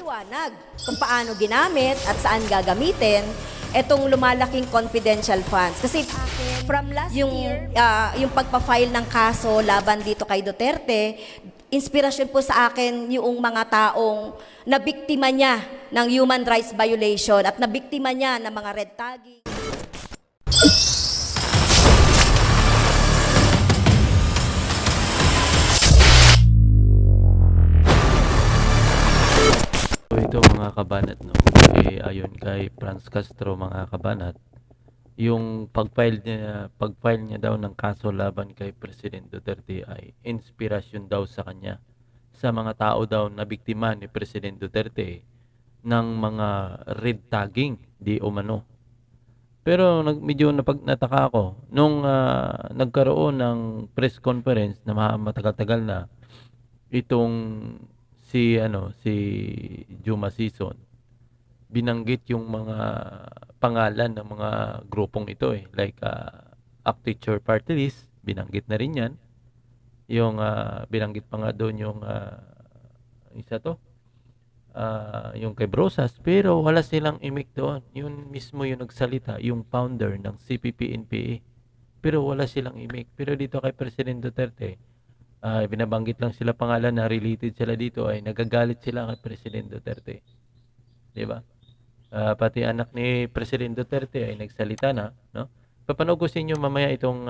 ipaliwanag kung paano ginamit at saan gagamitin itong lumalaking confidential funds. Kasi from last year, yung pagpa-file ng kaso laban dito kay Duterte, inspirasyon po sa akin yung mga taong nabiktima niya ng human rights violation at nabiktima niya ng mga red tagging. So ito mga kabanat, no? Ayon kay Franz Castro mga kabanat, yung pag-file niya daw ng kaso laban kay President Duterte ay inspirasyon daw sa kanya sa mga tao daw na biktima ni President Duterte ng mga red tagging di umano. Pero medyo nataka ako nung nagkaroon ng press conference na matagal-tagal na itong si Juma Sison, binanggit yung mga pangalan ng mga grupong ito like ACT Teacher Party List, binanggit na rin yan. Yung binanggit pa nga doon yung isa to, yung kay Brosas, pero wala silang imik doon. Yun mismo yung nagsalita, yung founder ng CPP-NPA, pero wala silang imik. Pero dito kay President Duterte, binabanggit lang sila pangalan na related sila dito, ay nagagalit sila kay President Duterte. Di ba? Pati anak ni President Duterte ay nagsalita na, no? Papanood ko sa inyo mamaya itong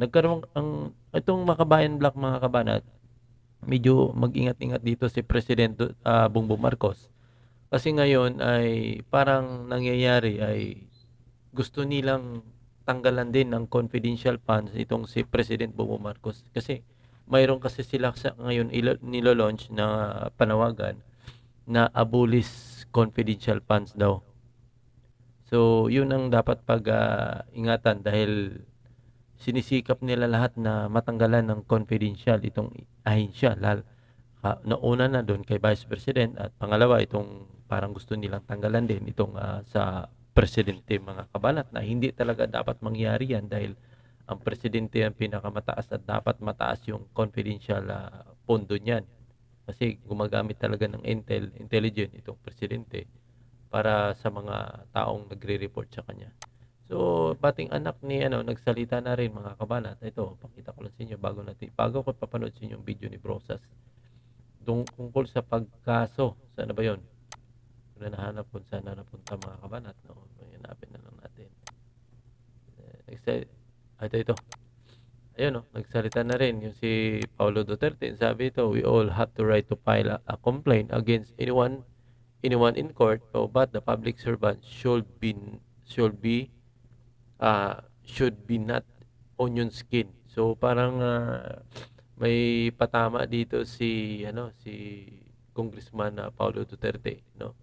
nagkaroon itong Makabayan Black mga kabanat. Medyo mag-ingat-ingat dito si President Bongbong Marcos. Kasi ngayon ay parang nangyayari ay gusto nilang tanggalan din ng confidential funds itong si President Bongbong Marcos. Kasi mayroon kasi sila ngayon nilo-launch na panawagan na abolish confidential funds daw. So, yun ang dapat pag-ingatan dahil sinisikap nila lahat na matanggalan ng confidential itong ahensya. Nauna na doon kay Vice President at pangalawa itong parang gusto nilang tanggalan din itong sa Presidente mga kabanat na hindi talaga dapat mangyari yan dahil ang Presidente ang pinakamataas at dapat mataas yung confidential pondo niyan. Kasi gumagamit talaga ng intelligence itong Presidente para sa mga taong nagre-report sa kanya. So, pating anak ni nagsalita na rin mga kabanat. Ito, pakita ko lang sa inyo bago ko papanood sa inyo yung video ni Brosas. Tungkol sa pagkaso. Sana ba yun? Kung nahanap kung saan na napunta mga kabanat. No? Hanapin na lang natin. Ito. Ayun, nagsalita na rin yung si Paulo Duterte. Sabi ito, we all have the right to file a complaint against anyone in court, but the public servant should be not onion skin. So parang may patama dito si Congressman Paulo Duterte, no?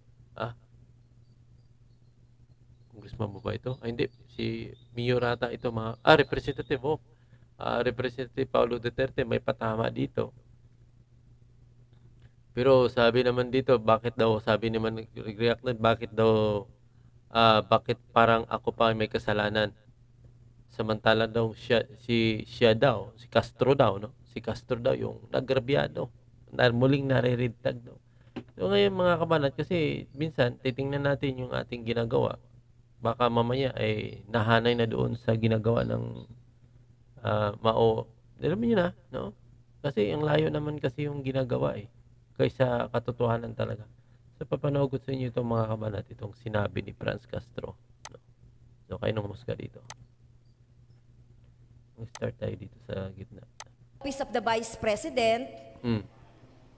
Congressman mo ba ito? Hindi, si Mayor ata ito representative Representative Paulo Duterte may patama dito. Pero sabi naman dito, bakit parang ako pa may kasalanan? Samantala daw si Castro daw, no? Si Castro daw yung nagrabyado, muling nare-redtag daw. So ngayon mga kabanat, kasi minsan titingnan natin yung ating ginagawa. Baka mamaya ay nahanay na doon sa ginagawa ng alam niyo na, no? Kasi ang layo naman kasi yung ginagawa kaysa katotohanan talaga. So, papanood ko sa inyo itong mga kabanat, itong sinabi ni Franz Castro. So, kayo nung humusga dito. Mag-start tayo dito sa gitna. Office of the Vice President,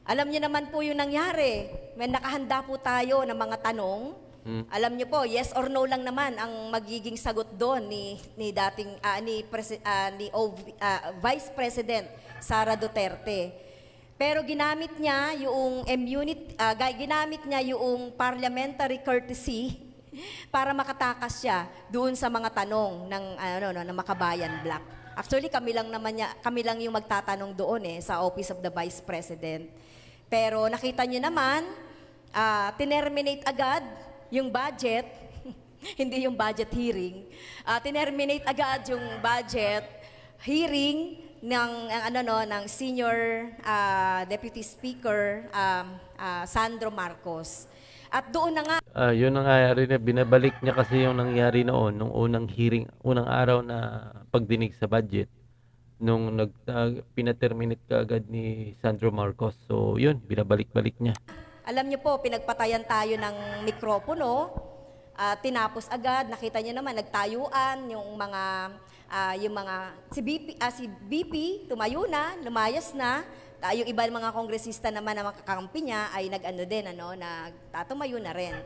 alam niyo naman po yung nangyari. May nakahanda po tayo ng mga tanong. Alam niyo po, yes or no lang naman ang magiging sagot doon ni Vice President Sara Duterte. Pero ginamit niya yung parliamentary courtesy para makatakas siya doon sa mga tanong ng Makabayan Black. Actually, kami lang yung magtatanong doon sa Office of the Vice President. Pero nakita niyo naman, tinerminate agad yung budget, hindi yung budget hearing. Tinerminate agad yung budget hearing ng senior deputy speaker Sandro Marcos. At doon na nga Yun ang nangyari na binabalik niya kasi yung nangyari noon nung unang hearing, unang araw na pagdinig sa budget nung pina-terminate kaagad ni Sandro Marcos. So, yun, binabalik-balik niya. alam niyo po, pinagpatayan tayo ng mikropono, tinapos agad, nakita niyo naman, nagtayuan, si BP, tumayo na, lumayas na, yung iba mga kongresista naman na makakampi niya ay nagtatumayo na rin.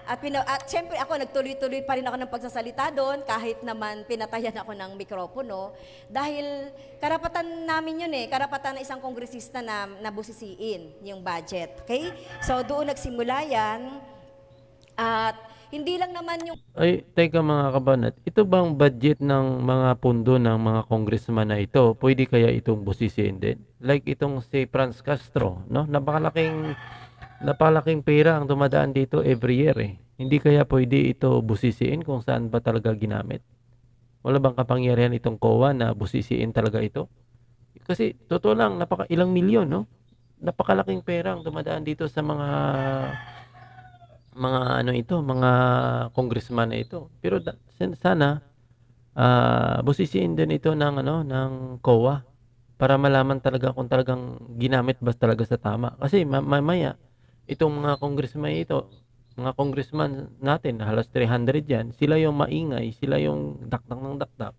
At syempre ako, nagtuloy-tuloy pa rin ako ng pagsasalita doon kahit naman pinatayan ako ng mikropono dahil karapatan namin yun karapatan ng isang kongresista na nabusisiin yung budget. Okay? So doon nagsimula yan at hindi lang naman yung Ay, teka mga kabanat, ito bang budget ng mga pundo ng mga congressman na ito, pwede kaya itong busisiin din? Like itong si Franz Castro, no? Napakalaking pera ang dumadaan dito every year eh. Hindi kaya pwede ito busisiin kung saan ba talaga ginamit? Wala bang kapangyarihan itong COA na busisiin talaga ito? Kasi totoo lang, ilang milyon, no? Napakalaking pera ang dumadaan dito sa mga mga congressman na ito. Pero sana busisiin din ito ng COA para malaman talaga kung talagang ginamit ba talaga sa tama. Kasi mamaya itong mga congressman natin, halos 300 yan, sila yung maingay, sila yung dakdak ng dakdak.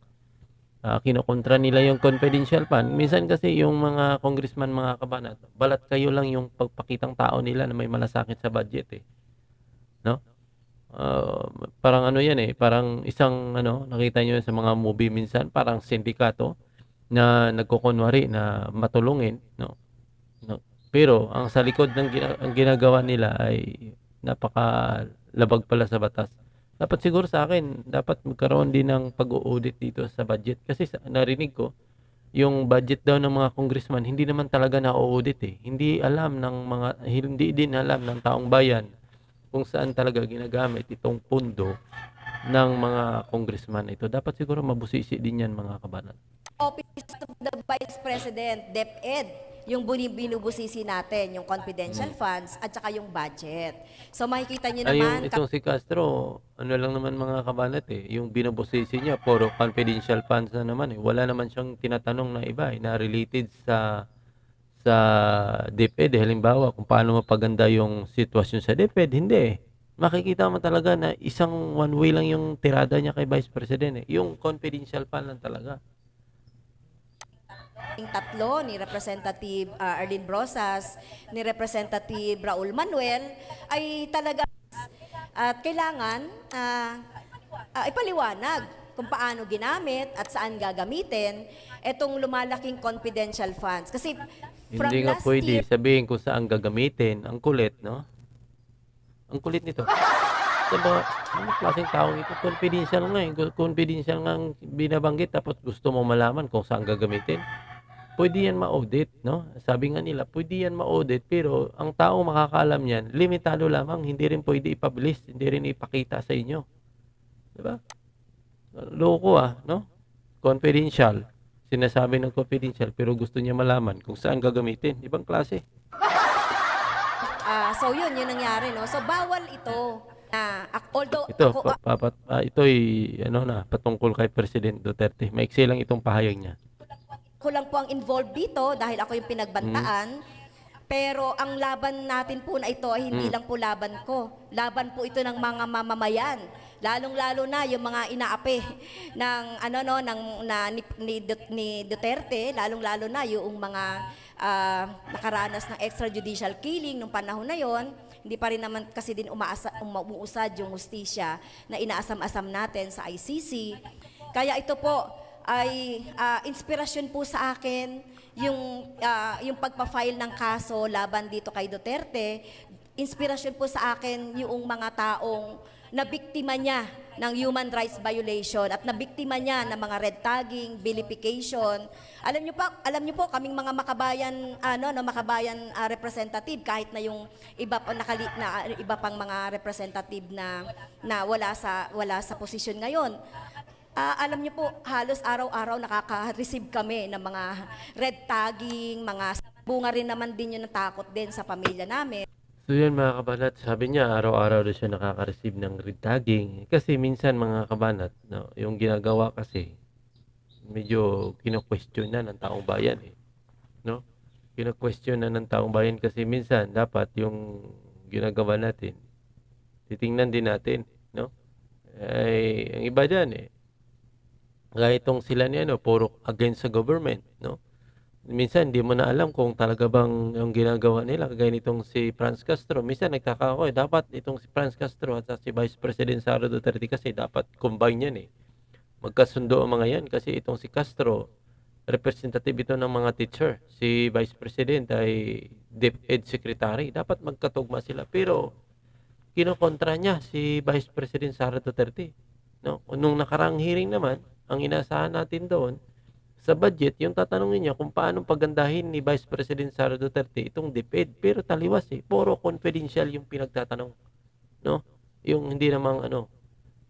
Kinokontra nila yung confidential fund. Minsan kasi yung mga congressman, mga kabanat, balat kayo lang yung pagpakitang tao nila na may malasakit sa budget eh. No? Parang yan parang isang nakita nyo sa mga movie minsan, parang sindikato na nagkukunwari na matulungin, no? Pero ang sa likod ng ang ginagawa nila ay napakalabag pala sa batas. Dapat siguro sa akin, dapat magkaroon din ng pag-audit dito sa budget kasi narinig ko yung budget daw ng mga congressman hindi naman talaga na-audit eh. Hindi din alam ng taong bayan kung saan talaga ginagamit itong pundo ng mga congressman ito. Dapat siguro mabusisi din yan mga kabanat. Office of the Vice President, DepEd, yung binubusisi natin, yung confidential funds at saka yung budget. So makikita niyo Yung naman, itong si Castro, lang naman mga kabanat yung binubusisi niya, puro confidential funds na naman Wala naman siyang tinatanong na iba na related sa DepEd. Halimbawa, kung paano mapaganda yung sitwasyon sa DepEd, hindi Makikita mo talaga na isang one way lang yung tirada niya kay Vice President Yung confidential fund lang talaga. yung tatlo ni Representative Arlene Brosas, ni Representative Raul Manuel, ay talaga at kailangan ipaliwanag kung paano ginamit at saan gagamitin itong lumalaking confidential funds. Kasi from Hindi nga last pwede year, sabihin kung saan gagamitin. Ang kulit, no? Ang kulit nito. Diba, ano klaseng taong ito? Confidential nga Confidential nga ang binabanggit tapos gusto mo malaman kung saan gagamitin. Pwede yan ma-audit, no? Sabi nga nila, pwede yan ma-audit pero ang taong makakaalam niyan, limitado lamang. Hindi rin pwede i-publish, hindi rin ipakita sa inyo. Diba? Loko no? Confidential. Sinasabi ng confidential pero gusto niya malaman kung saan gagamitin. Ibang klase. so yun nangyari, no? So bawal ito. Although Ito, ako, ito'y patungkol kay President Duterte. Maiksi lang itong pahayag niya. ako lang po ang involved dito dahil ako yung pinagbantaan. Pero ang laban natin po na ito ay hindi lang po laban ko. Laban po ito ng mga mamamayan. Lalong-lalo na yung mga inaapi ng ni Duterte, lalong-lalo na yung mga nakaranas ng extrajudicial killing nung panahon na yon. Hindi pa rin naman kasi din umuusad yung hustisya na inaasam-asam natin sa ICC. Kaya ito po ay inspirasyon po sa akin yung pagpa-file ng kaso laban dito kay Duterte. Inspirasyon po sa akin yung mga taong nabiktima niya ng human rights violation at nabiktima niya ng mga red tagging, vilification. Alam niyo po kaming mga makabayan representative kahit na yung iba pang mga representative na wala sa posisyon ngayon. Alam niyo po, halos araw-araw nakaka-receive kami ng mga red tagging, mga bunga rin naman din yun ng takot din sa pamilya namin. So yan mga kabanat, sabi niya araw-araw daw siya nakaka-receive ng red tagging. Kasi minsan mga kabanat, no, yung ginagawa kasi, medyo kino-question na ng taong bayan eh. No? Kino-question na ng taong bayan kasi minsan dapat yung ginagawa natin, titingnan din natin. No? Ay, ang iba dyan eh, gaya itong sila ni ano, puro against sa government. No? Minsan hindi mo na alam kung talaga bang yung ginagawa nila kagaya nitong si Franz Castro. Minsan nagtaka ako dapat itong si Franz Castro at si Vice President Sara Duterte kasi dapat combine yan eh. Magkasundo ang mga yan kasi itong si Castro, representative ito ng mga teacher. Si Vice President ay DepEd Secretary. Dapat magkatugma sila. Pero kinokontra niya si Vice President Sara Duterte. No? Nung nakarang hearing naman, ang inasahan natin doon, sa budget, yung tatanungin niya kung paano pagandahin ni Vice President Sara Duterte itong DepEd. Pero taliwas eh. Puro confidential yung pinagtatanong. No? Yung hindi namang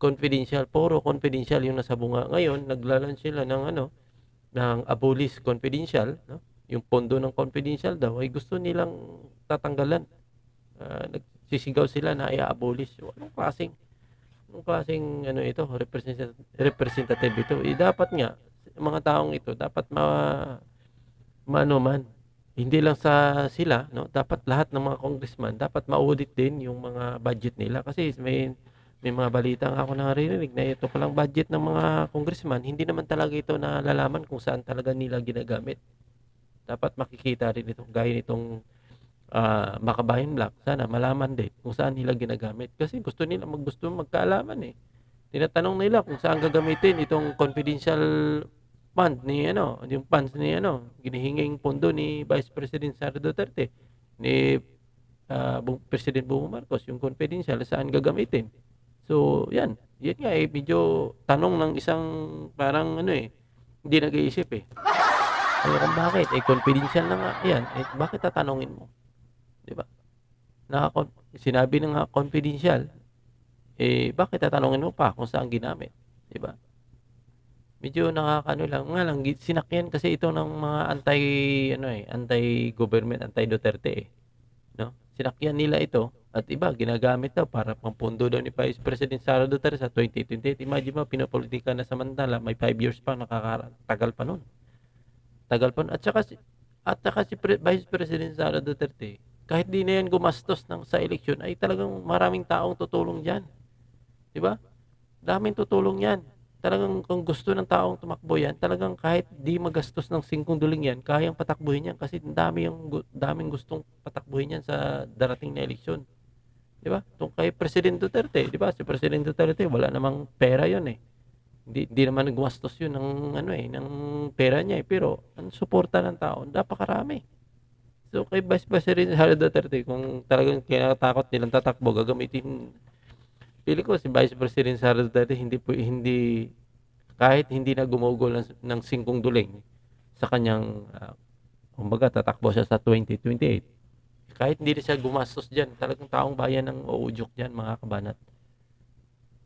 confidential. Puro confidential yung nasa bunga. Ngayon, naglalan sila ng abolish confidential. No? Yung pondo ng confidential daw ay gusto nilang tatanggalan. Nagsisigaw sila na i-abolish. So, anong klaseng ito, representative ito. Dapat nga, mga taong ito dapat maano man, hindi lang sa sila, no, dapat lahat ng mga congressman dapat ma-audit din yung mga budget nila kasi may mga balita ako naririnig na ito palang budget ng mga congressman hindi naman talaga ito nalalaman kung saan talaga nila ginagamit. Dapat makikita rin itong gaya nitong Makabayan Black, sana malaman din kung saan nila ginagamit kasi gusto magkaalaman eh. Tinatanong nila kung saan gagamitin itong confidential fund ni yung funds ni ginihinging pondo ni Vice President Sara Duterte, ni President Bongbong Marcos, yung confidential saan gagamitin. So, yan nga eh, medyo tanong ng isang parang hindi nag-iisip eh. Kung bakit? Confidential na nga yan. Bakit tatanungin mo? Di ba? Sinabi na nga confidential, bakit tatanungin mo pa kung saan ginamit? Di ba? Medyo lang sinakyan kasi ito ng mga anti-government, anti-Duterte eh. No? Sinakyan nila ito at iba ginagamit daw para pampundo daw ni Vice President Sara Duterte sa 2028. Imagine mo, pinopolitika na samantala, may 5 years pa tagal pa nun. Tagal pa nun. At saka si Vice President Sara Duterte, kahit di na yan gumastos sa eleksyon, ay talagang maraming taong tutulong dyan. Di ba? Daming tutulong yan. Talagang kung gusto ng taong tumakbo yan, talagang kahit di magastos ng 5 duling yan, kayang patakbuhin yan kasi daming gustong patakbuhin yan sa darating na eleksyon. Di ba? Kung kay President Duterte, di ba? Si President Duterte, wala namang pera yon eh. Hindi naman gumastos yun ng pera niya eh. Pero ang suporta ng tao, napakarami. So kay Vice President Sara Duterte, kung talagang kinatakot nilang tatakbo, gagamitin. Pili ko si Vice President Sara Duterte hindi kahit hindi na gumugol ng 5 duling sa kanyang kumbaga tatakbo siya sa 2028. Kahit hindi siya gumastos diyan, talagang taong bayan ang uudyok diyan mga kabanat.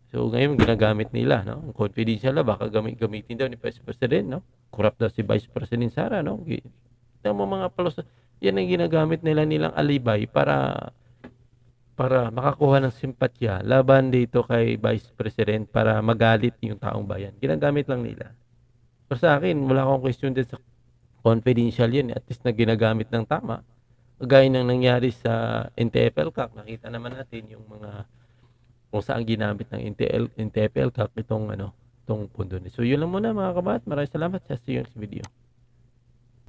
So ngayon ginagamit nila, no? Ang confidential na baka gamitin daw ni Vice President, no? Corrupt daw si Vice President Sara, no? Ito mo mga palos, yan ang ginagamit nilang alibay para makakuha ng simpatya laban dito kay Vice President para magalit yung taong bayan. Ginagamit lang nila. Pero sa akin, wala akong question din sa confidential yun. At least na ginagamit ng tama. Gaya ng nangyari sa NTFL CAC. Nakita naman natin yung mga kung saan ginamit ng NTFL CAC itong pondo. So yun lang muna mga kabat. Maraming salamat sa see you next video.